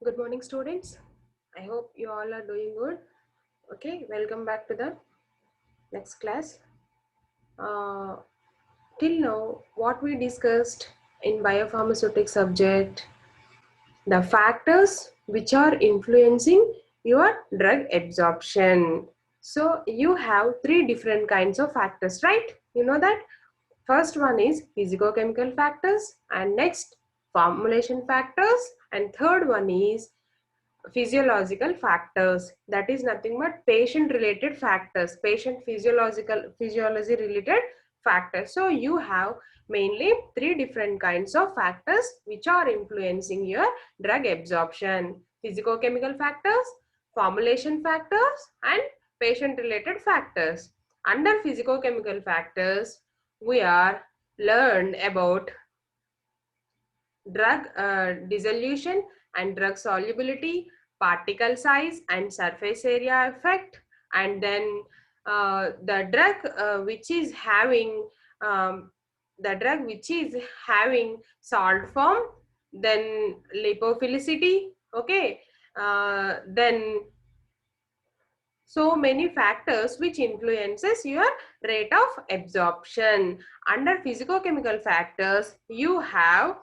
Good morning, students. I hope you all are doing good. Okay, welcome back to the next class. Uh, till now, what we discussed in biopharmaceutics subject, the factors which are influencing your drug absorption. So you have three different kinds of factors, right? You know that. First one is physicochemical factors, and next formulation factors, and third one is physiological factors, that is nothing but patient related factors, patient physiology related factors. So you have mainly three different kinds of factors which are influencing your drug absorption: physicochemical factors, formulation factors, and patient related factors. Under physicochemical factors, we are learned about drug dissolution and drug solubility, particle size and surface area effect, and then the drug which is having um, the drug which is having salt form, then lipophilicity. Okay, then so many factors which influences your rate of absorption. Under physicochemical factors, you have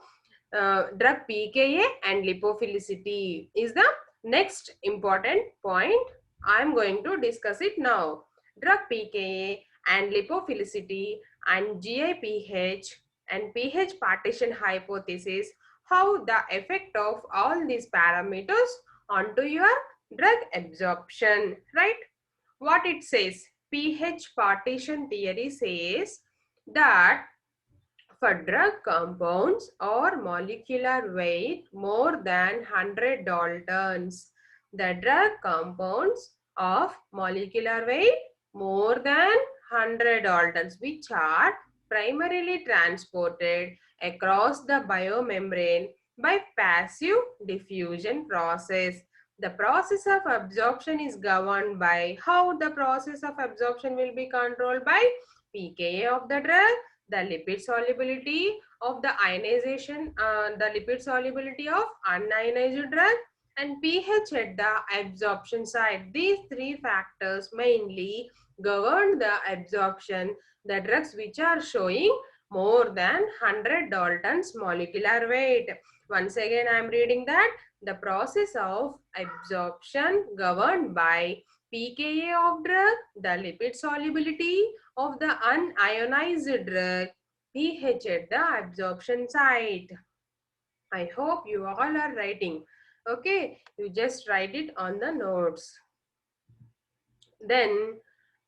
drug pKa and lipophilicity is the next important point. I am going to discuss it now. Drug pKa and lipophilicity and GIPH and pH partition hypothesis, how the effect of all these parameters onto your drug absorption, right? What it says, pH partition theory says that for drug compounds or molecular weight more than 100 daltons, the drug compounds of molecular weight more than 100 daltons, which are primarily transported across the biomembrane by passive diffusion process. The process of absorption is governed by how the process of absorption will be controlled by pKa of the drug, the lipid solubility of the ionization, the lipid solubility of unionized drug, and pH at the absorption site. These three factors mainly govern the absorption. The drugs which are showing more than 100 daltons molecular weight. Once again, I am reading that the process of absorption governed by pKa of drug, the lipid solubility of the unionized drug, pH at the absorption site. I hope you all are writing. Okay, you just write it on the notes. Then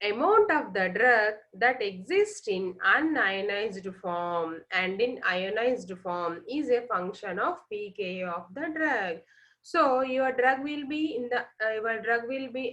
amount of the drug that exists in unionized form and in ionized form is a function of pKa of the drug. So your drug will be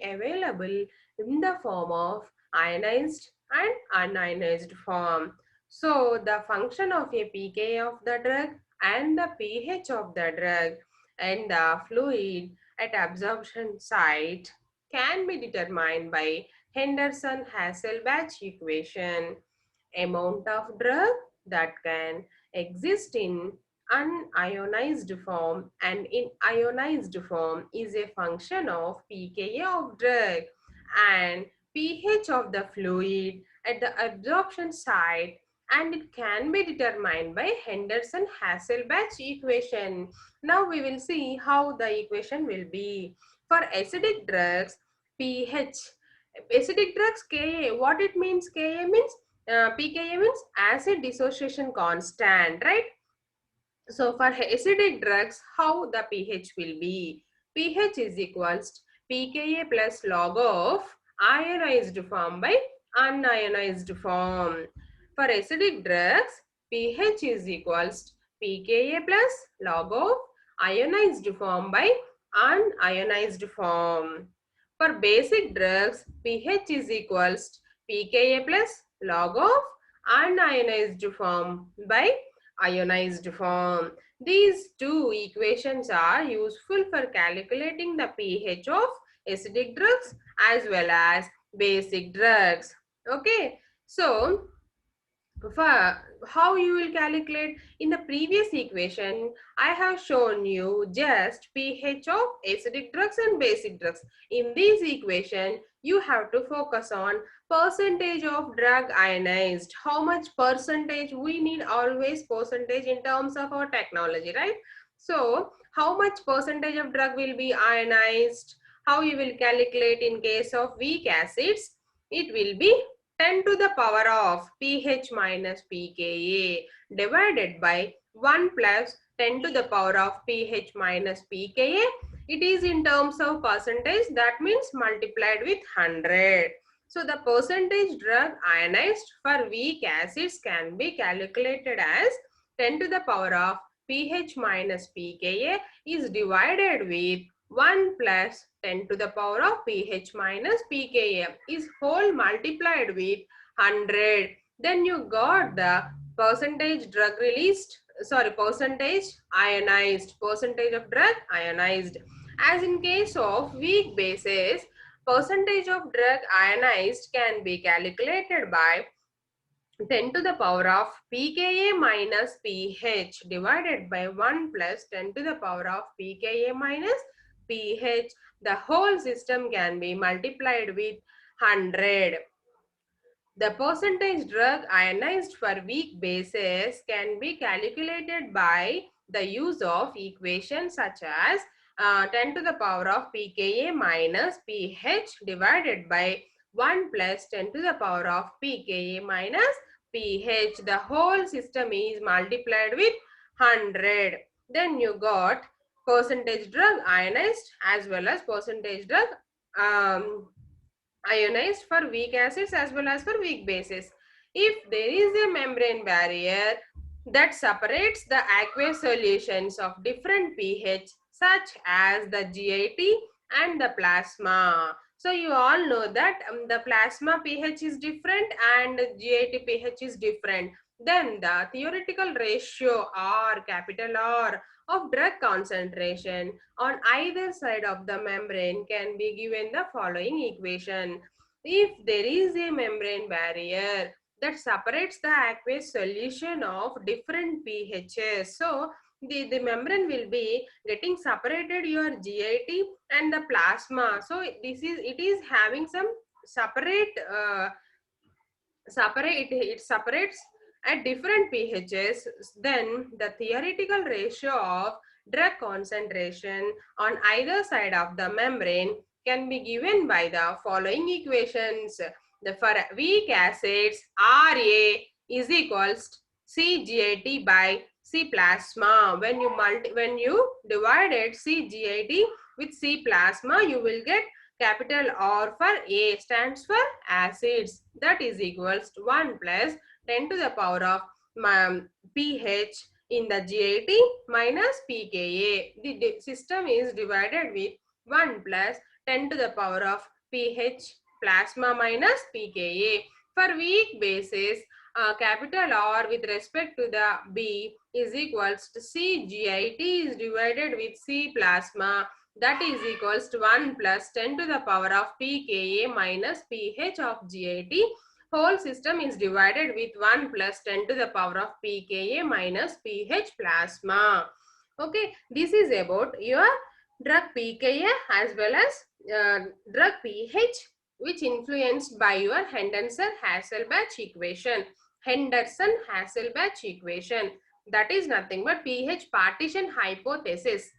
available in the form of ionized and unionized form. So the function of a pKa of the drug and the pH of the drug and the fluid at absorption site can be determined by Henderson-Hasselbalch equation. Amount of drug that can exist in unionized form and in ionized form is a function of pKa of drug and pH of the fluid at the absorption site, and it can be determined by Henderson-Hasselbalch equation. Now we will see how the equation will be. For acidic drugs, pH, acidic drugs Ka, what it means? Ka means pKa means acid dissociation constant, right? So for acidic drugs, how the pH will be? pH is equals to pKa plus log of ionized form by unionized form. For acidic drugs, pH is equals to pKa plus log of ionized form by unionized form. For basic drugs, pH is equals to pKa plus log of unionized form by ionized form. These two equations are useful for calculating the pH of acidic drugs as well as basic drugs. Okay, so For how you will calculate? In the previous equation, I have shown you just pH of acidic drugs and basic drugs. In this equation, you have to focus on percentage of drug ionized. How much percentage? We need always percentage in terms of our technology, right? So how much percentage of drug will be ionized? How you will calculate in case of weak acids? It will be 10 to the power of pH minus pKa divided by 1 plus 10 to the power of pH minus pKa. It is in terms of percentage, that means multiplied with 100. So the percentage drug ionized for weak acids can be calculated as 10 to the power of pH minus pKa is divided with 1 plus 10 to the power of pH minus pKa is whole multiplied with 100. Then you got the percentage drug released, sorry, percentage ionized, percentage of drug ionized. As in case of weak bases, percentage of drug ionized can be calculated by 10 to the power of pKa minus pH divided by 1 plus 10 to the power of pKa minus pH. The whole system can be multiplied with 100. The percentage drug ionized for weak bases can be calculated by the use of equations such as 10 to the power of pKa minus pH divided by 1 plus 10 to the power of pKa minus pH. The whole system is multiplied with 100. Then you got percentage drug ionized as well as percentage drug ionized for weak acids as well as for weak bases. If there is a membrane barrier that separates the aqueous solutions of different pH such as the GIT and the plasma. So you all know that the plasma pH is different and GIT pH is different. Then the theoretical ratio R, capital R, of drug concentration on either side of the membrane can be given the following equation. If there is a membrane barrier that separates the aqueous solution of different pHs, so the membrane will be getting separated your GIT and the plasma. So it is having some separate it separates at different pHs. Then the theoretical ratio of drug concentration on either side of the membrane can be given by the following equations. The for weak acids, Ra is equals to CGIT by C plasma. When you divided CGIT with C plasma, you will get capital R for A stands for acids, that is equals to 1 plus 10 to the power of pH in the GIT minus pKa. The system is divided with 1 plus 10 to the power of pH plasma minus pKa. For weak bases, capital R with respect to the B is equals to C GIT is divided with C plasma, that is equals to 1 plus 10 to the power of pKa minus pH of GIT. Whole system is divided with 1 plus 10 to the power of pKa minus pH plasma. Okay, this is about your drug pKa as well as drug pH, which influenced by your Henderson-Hasselbalch equation. Henderson-Hasselbalch equation, that is nothing but pH partition hypothesis.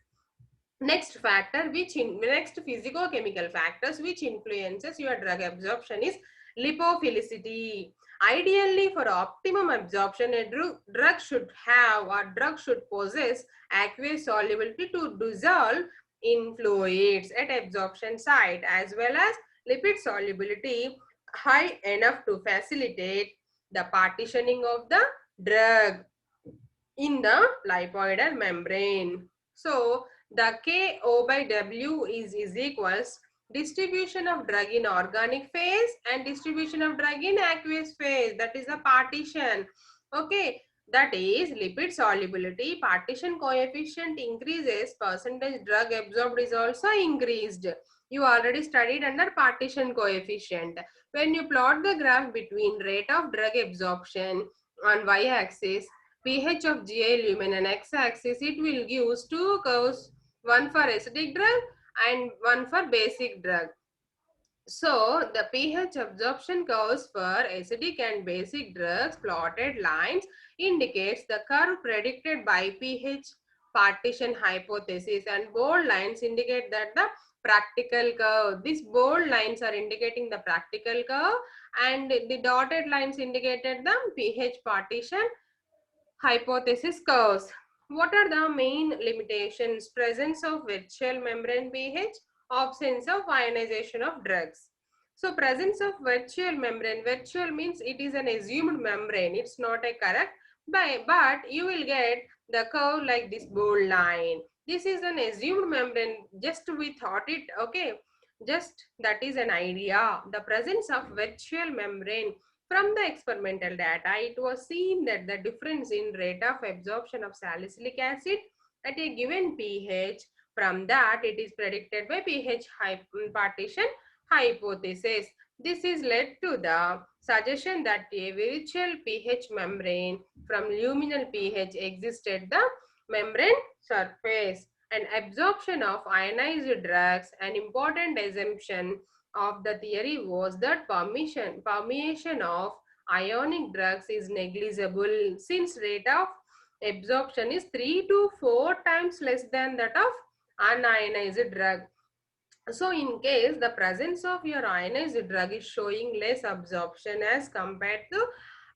Next factor next physicochemical factors which influences your drug absorption is lipophilicity. Ideally, for optimum absorption, a drug should have or drug should possess aqueous solubility to dissolve in fluids at absorption site, as well as lipid solubility high enough to facilitate the partitioning of the drug in the lipoidal membrane. So the Ko by W is equals distribution of drug in organic phase and distribution of drug in aqueous phase. That is a partition. Okay. That is lipid solubility. Partition coefficient increases, percentage drug absorbed is also increased. You already studied under partition coefficient. When you plot the graph between rate of drug absorption on y-axis pH of GI lumen and x-axis it will give two curves, one for acidic drug and one for basic drug. So the pH absorption curves for acidic and basic drugs plotted lines indicates the curve predicted by pH partition hypothesis, and bold lines indicate that the practical curve. These bold lines are indicating the practical curve and the dotted lines indicated the pH partition hypothesis curves. What are the main limitations? Presence of virtual membrane pH, absence of ionization of drugs. So presence of virtual membrane, virtual means it is an assumed membrane, it's not a correct, but you will get the curve like this bold line. This is an assumed membrane, just we thought it, okay, just that is an idea. The presence of virtual membrane. From the experimental data, it was seen that the difference in rate of absorption of salicylic acid at a given pH, from that it is predicted by pH partition hypothesis. This is led to the suggestion that a virtual pH membrane from luminal pH exists at the membrane surface, and absorption of ionized drugs. An important assumption of the theory was that permeation of ionic drugs is negligible, since rate of absorption is 3 to 4 times less than that of unionized drug. So in case the presence of your ionized drug is showing less absorption as compared to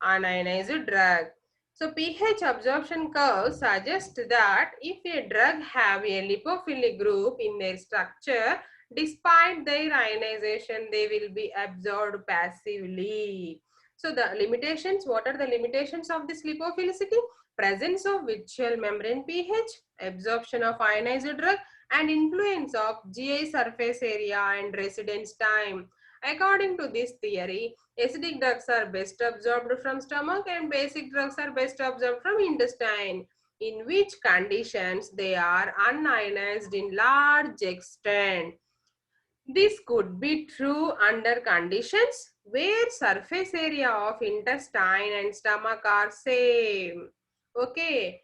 unionized drug. So pH absorption curve suggests that if a drug have a lipophilic group in their structure, despite their ionization, they will be absorbed passively. So the limitations, what are the limitations of this lipophilicity? Presence of virtual membrane pH, absorption of ionized drug, and influence of GI surface area and residence time. According to this theory, acidic drugs are best absorbed from stomach and basic drugs are best absorbed from intestine, in which conditions they are unionized in large extent. This could be true under conditions where surface area of intestine and stomach are same. Okay.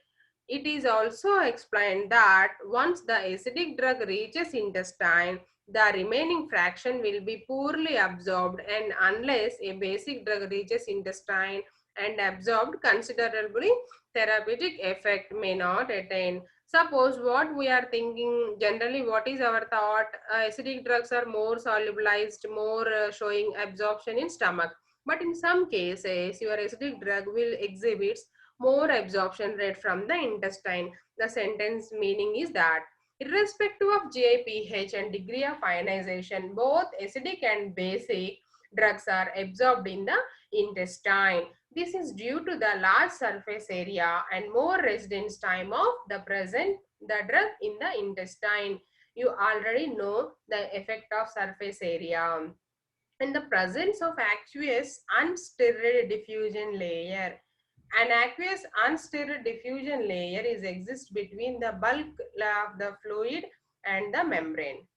It is also explained that once the acidic drug reaches intestine, the remaining fraction will be poorly absorbed, and unless a basic drug reaches intestine and absorbed considerably, therapeutic effect may not attain. Suppose what we are thinking, generally what is our thought, acidic drugs are more solubilized, more showing absorption in stomach. But in some cases, your acidic drug will exhibit more absorption rate from the intestine. The sentence meaning is that irrespective of GI and degree of ionization, both acidic and basic drugs are absorbed in the intestine. This is due to the large surface area and more residence time of the drug in the intestine. You already know the effect of surface area. In the presence of aqueous unstirred diffusion layer. An aqueous unstirred diffusion layer is exists between the bulk of the fluid and the membrane.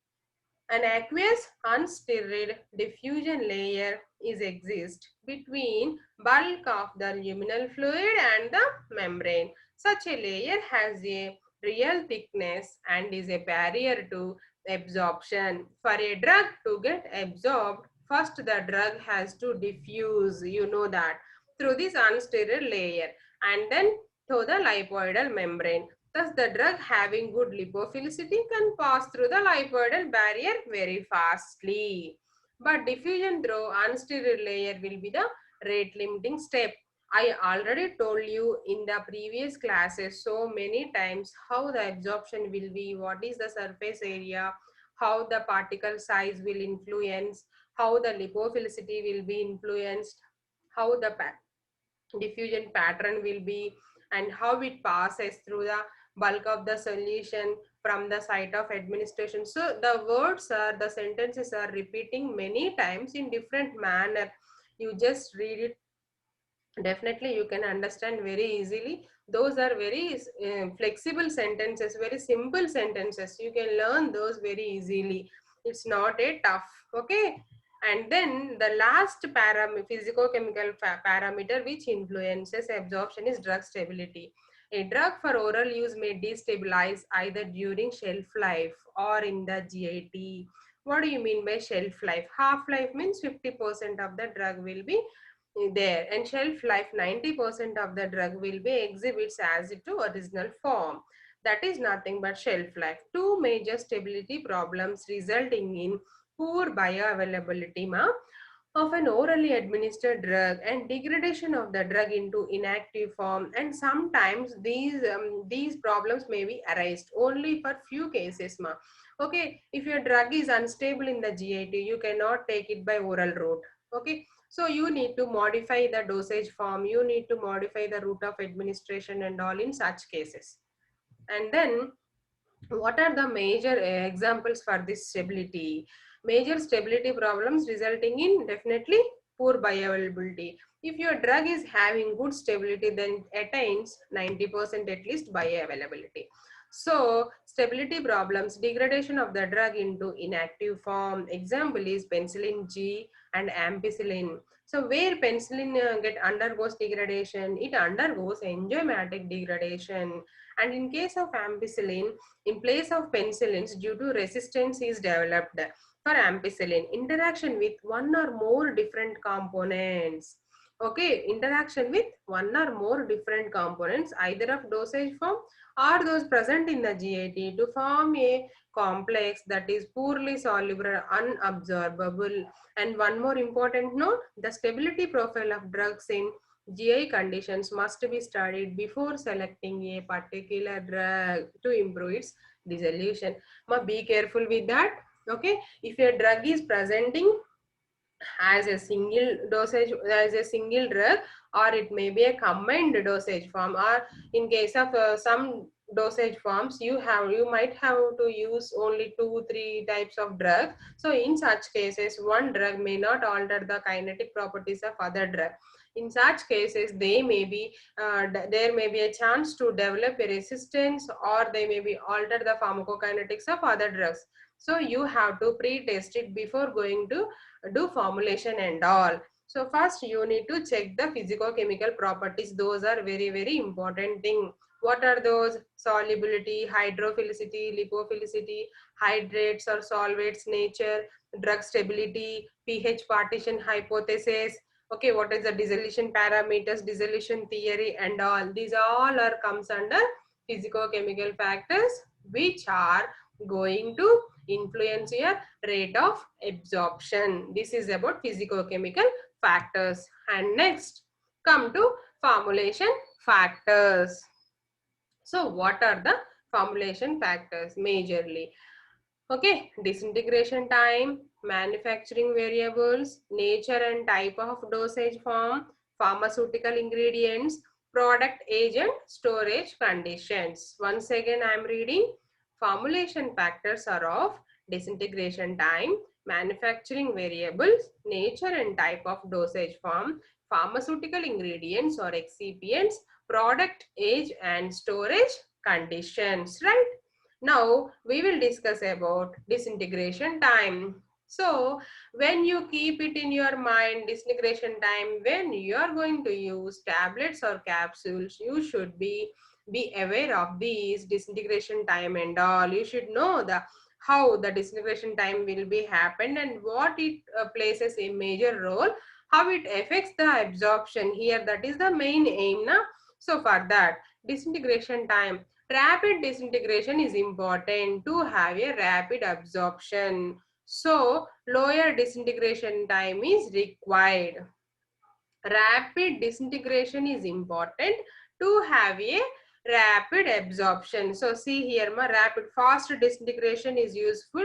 An aqueous unstirred diffusion layer is exist between bulk of the luminal fluid and the membrane. Such a layer has a real thickness and is a barrier to absorption. For a drug to get absorbed, first the drug has to diffuse, you know that, through this unstirred layer and then through the lipoidal membrane. Thus, the drug having good lipophilicity can pass through the lipoidal barrier very fastly. But diffusion through unstirred layer will be the rate limiting step. I already told you in the previous classes so many times how the absorption will be, what is the surface area, how the particle size will influence, how the lipophilicity will be influenced, how the diffusion pattern will be, and how it passes through the bulk of the solution from the site of administration. So the words are, the sentences are repeating many times in different manner. You just read it, definitely you can understand very easily. Those are very flexible sentences, very simple sentences, you can learn those very easily. It's not a tough. Okay. And then the last physicochemical parameter which influences absorption is drug stability. A drug for oral use may destabilize either during shelf life or in the GIT. What do you mean by shelf life? Half life means 50% of the drug will be there, and shelf life 90% of the drug will be exhibits as it to original form. That is nothing but shelf life. Two major stability problems resulting in poor bioavailability of an orally administered drug and degradation of the drug into inactive form, and sometimes these problems may be arised only for few cases okay. If your drug is unstable in the GIT, you cannot take it by oral route. Okay, so you need to modify the dosage form, you need to modify the route of administration and all in such cases. And then what are the major examples for this stability? Major stability problems resulting in definitely poor bioavailability. If your drug is having good stability, then it attains 90% at least bioavailability. So stability problems, degradation of the drug into inactive form. Example is penicillin G and ampicillin. So where penicillin undergoes degradation, it undergoes enzymatic degradation. And in case of ampicillin, in place of penicillins, due to resistance is developed for ampicillin, interaction with one or more different components. Okay, interaction with one or more different components, either of dosage form or those present in the GIT, to form a complex that is poorly soluble, unabsorbable. And one more important note, the stability profile of drugs in GI conditions must be studied before selecting a particular drug to improve its dissolution. Be careful with that. Okay, if your drug is presenting as a single dosage, as a single drug, or it may be a combined dosage form, or in case of some dosage forms, you might have to use only 2-3 types of drugs. So in such cases, one drug may not alter the kinetic properties of other drug. In such cases, there may be a chance to develop a resistance, or they may be alter the pharmacokinetics of other drugs. So you have to pre-test it before going to do formulation and all. So first you need to check the physicochemical properties. Those are very, very important thing. What are those? Solubility, hydrophilicity, lipophilicity, hydrates or solvates nature, drug stability, pH partition hypothesis. Okay, what is the dissolution parameters, dissolution theory and all. These all are comes under physicochemical factors which are going to influence your rate of absorption. This is about physicochemical factors. And next, come to formulation factors. So what are the formulation factors majorly? Okay, disintegration time, manufacturing variables, nature and type of dosage form, pharmaceutical ingredients, product agent, storage conditions. Once again, I am reading. Formulation factors are of disintegration time, manufacturing variables, nature and type of dosage form, pharmaceutical ingredients or excipients, product age and storage conditions, right? Now we will discuss about disintegration time. So when you keep it in your mind, disintegration time, when you are going to use tablets or capsules, you should be aware of these disintegration time and all. You should know the how the disintegration time will be happened and what it places a major role, how it affects the absorption here. That is the main aim now. So for that, disintegration time, rapid disintegration is important to have a rapid absorption. So lower disintegration time is required. Rapid disintegration is important to have a rapid absorption. So see here, fast disintegration is useful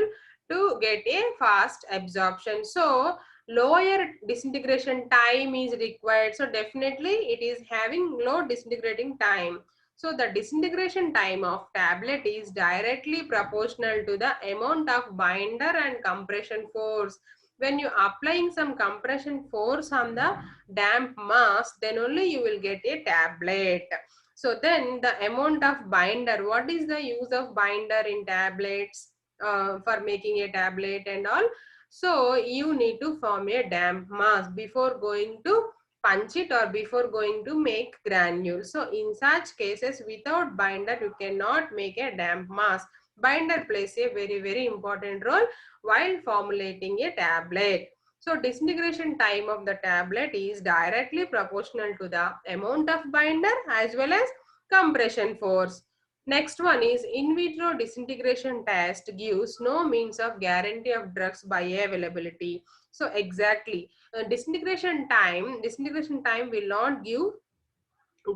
to get a fast absorption. So lower disintegration time is required. So definitely it is having low disintegrating time. So the disintegration time of tablet is directly proportional to the amount of binder and compression force. When you applying some compression force on the damp mass, then only you will get a tablet. So then the amount of binder, what is the use of binder in tablets for making a tablet and all? So you need to form a damp mass before going to punch it or before going to make granules. So in such cases, without binder, you cannot make a damp mass. Binder plays a very important role while formulating a tablet. So disintegration time of the tablet is directly proportional to the amount of binder as well as compression force. Next one is in vitro disintegration test gives no means of guarantee of drugs bioavailability. So exactly, disintegration time will not give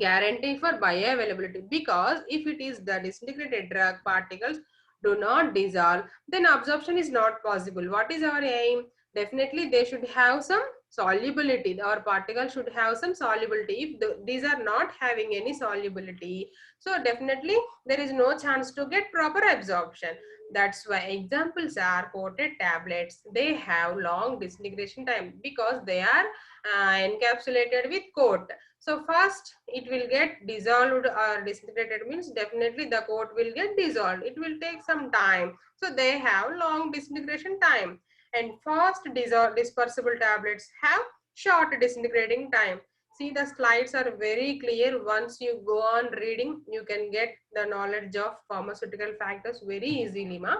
guarantee for bioavailability, because if it is the disintegrated drug particles do not dissolve, then absorption is not possible. What is our aim? Definitely they should have some solubility. Our particles should have some solubility. If these are not having any solubility, so definitely there is no chance to get proper absorption. That's why examples are coated tablets. They have long disintegration time because they are encapsulated with coat. So first it will get dissolved or disintegrated, means definitely the coat will get dissolved. It will take some time. So they have long disintegration time. And fast dispersible tablets have short disintegrating time. See, the slides are very clear. Once you go on reading, you can get the knowledge of pharmaceutical factors very easily, ma.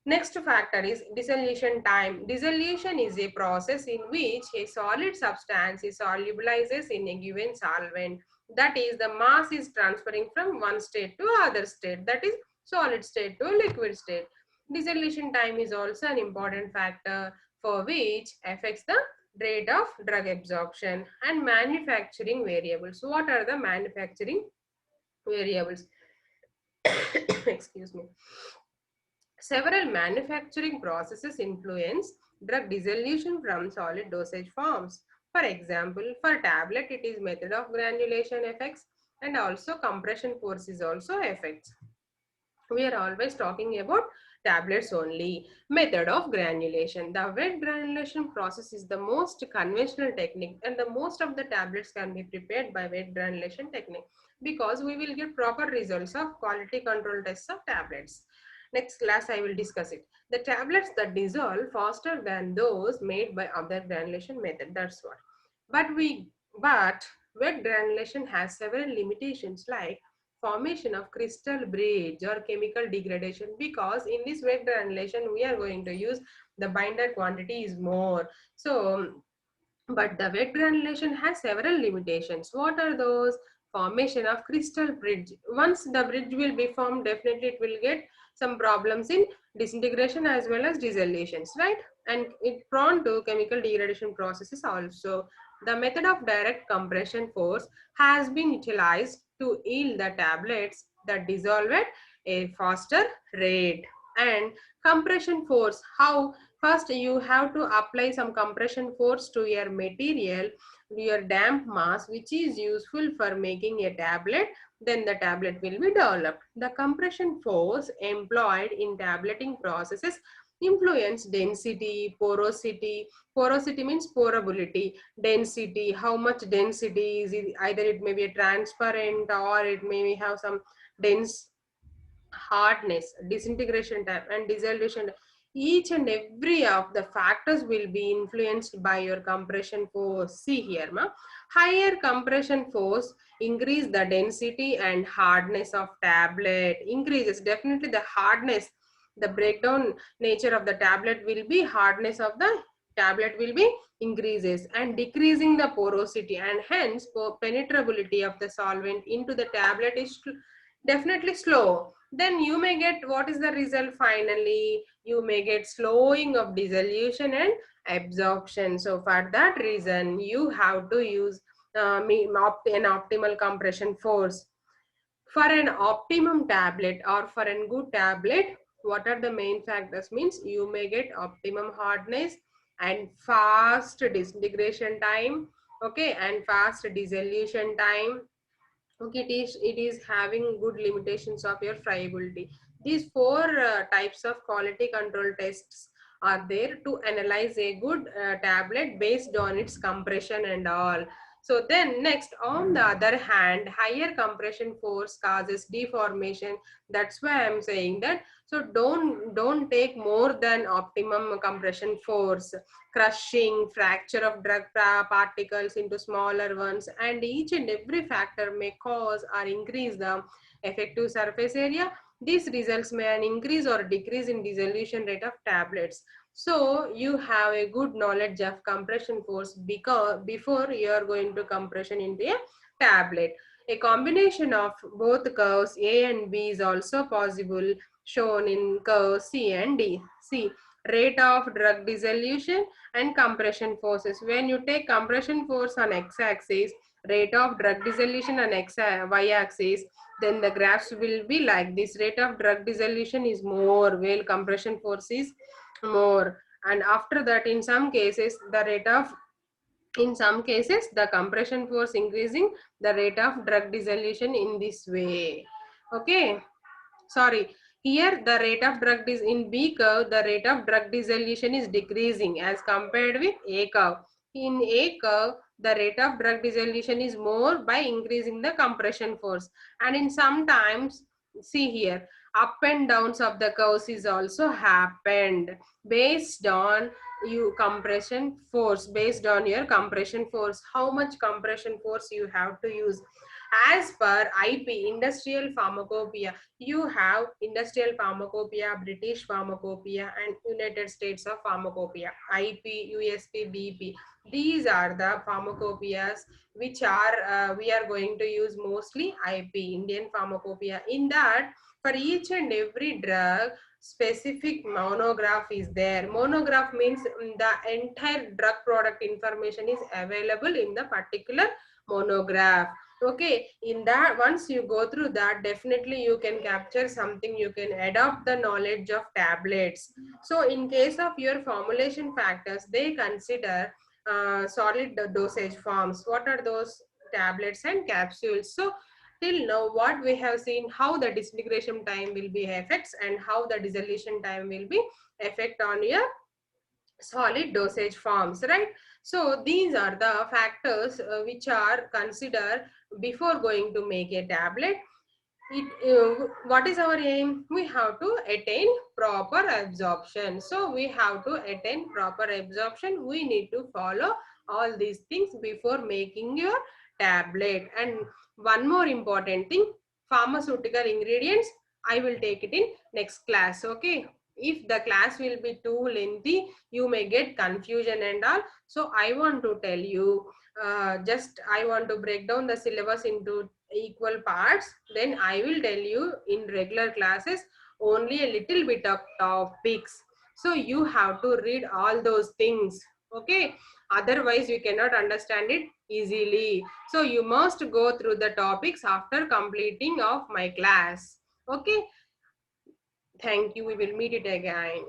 Next factor is dissolution time. Dissolution is a process in which a solid substance is solubilizes in a given solvent. That is, the mass is transferring from one state to other state, that is solid state to liquid state. Dissolution time is also an important factor for which affects the rate of drug absorption. And manufacturing variables. What are the manufacturing variables? Excuse me. Several manufacturing processes influence drug dissolution from solid dosage forms. For example, for tablet, it is method of granulation effects, and also compression force is also effects. We are always talking about tablets only. Method of granulation. The wet granulation process is the most conventional technique, and the most of the tablets can be prepared by wet granulation technique, because we will get proper results of quality control tests of tablets. Next class I will discuss it. The tablets that dissolve faster than those made by other granulation method. That's what. But wet granulation has several limitations, like formation of crystal bridge or chemical degradation, because in this wet granulation we are going to use the binder quantity is more. So but the wet granulation has several limitations. What are those? Formation of crystal bridge. Once the bridge will be formed, definitely it will get some problems in disintegration as well as dissolutions, right? And it prone to chemical degradation processes also. The method of direct compression force has been utilized to yield the tablets that dissolve at a faster rate. And compression force, how? First, you have to apply some compression force to your material, your damp mass, which is useful for making a tablet. Then the tablet will be developed. The compression force employed in tableting processes influence density, porosity. Porosity means porability. Density, how much density is it? Either it may be a transparent or it may have some dense hardness, disintegration time, and dissolution. Each and every of the factors will be influenced by your compression force. See here, ma. Higher compression force increase the density and hardness of tablet. Increases definitely the hardness. The breakdown nature of the tablet will be hardness of the tablet will be increases, and decreasing the porosity, and hence penetrability of the solvent into the tablet is definitely slow. Then you may get, what is the result? Finally you may get slowing of dissolution and absorption. So for that reason you have to use an optimal compression force. For an optimum tablet or for a good tablet, what are the main factors? Means you may get optimum hardness and fast disintegration time, okay, and fast dissolution time. Okay, it is having good limitations of your friability. These four types of quality control tests are there to analyze a good tablet based on its compression and all. So then next, on the other hand, higher compression force causes deformation. That's why I'm saying that. So don't take more than optimum compression force, crushing, fracture of drug particles into smaller ones, and each and every factor may cause or increase the effective surface area. These results may an increase or decrease in dissolution rate of tablets. So you have a good knowledge of compression force because before you are going to compression into a tablet. A combination of both curves A and B is also possible, shown in curve C and D. See, rate of drug dissolution and compression forces. When you take compression force on x-axis, rate of drug dissolution on y-axis, then the graphs will be like this. Rate of drug dissolution is more, while compression force is more. And after that, in some cases the compression force increasing, the rate of drug dissolution in this way. Okay, sorry, here the rate of drug is in B curve, the rate of drug dissolution is decreasing as compared with A curve. In A curve, the rate of drug dissolution is more by increasing the compression force. And in sometimes, see here, up and downs of the curves is also happened based on based on your compression force, how much compression force you have to use. As per IP, industrial pharmacopoeia, you have industrial pharmacopoeia, British pharmacopoeia, and United States of pharmacopoeia. IP, USP, BP. These are the pharmacopoeias which are we are going to use mostly IP, Indian pharmacopoeia. In that, for each and every drug, specific monograph is there. Monograph means the entire drug product information is available in the particular monograph. Okay, in that, once you go through that, definitely you can capture something, you can adopt the knowledge of tablets. So in case of your formulation factors, they consider solid dosage forms. What are those? Tablets and capsules. So till now what we have seen, how the disintegration time will be effects and how the dissolution time will be effect on your solid dosage forms, right? So these are the factors which are considered before going to make a tablet. What is our aim? We have to attain proper absorption. So we have to attain proper absorption. We need to follow all these things before making your tablet. And one more important thing, pharmaceutical ingredients, I will take it in next class. Okay, if the class will be too lengthy, you may get confusion and all. So I want to tell you, just I want to break down the syllabus into equal parts. Then I will tell you in regular classes only a little bit of topics. So you have to read all those things. Okay, otherwise you cannot understand it easily. So you must go through the topics after completing of my class. Okay, thank you. We will meet it again.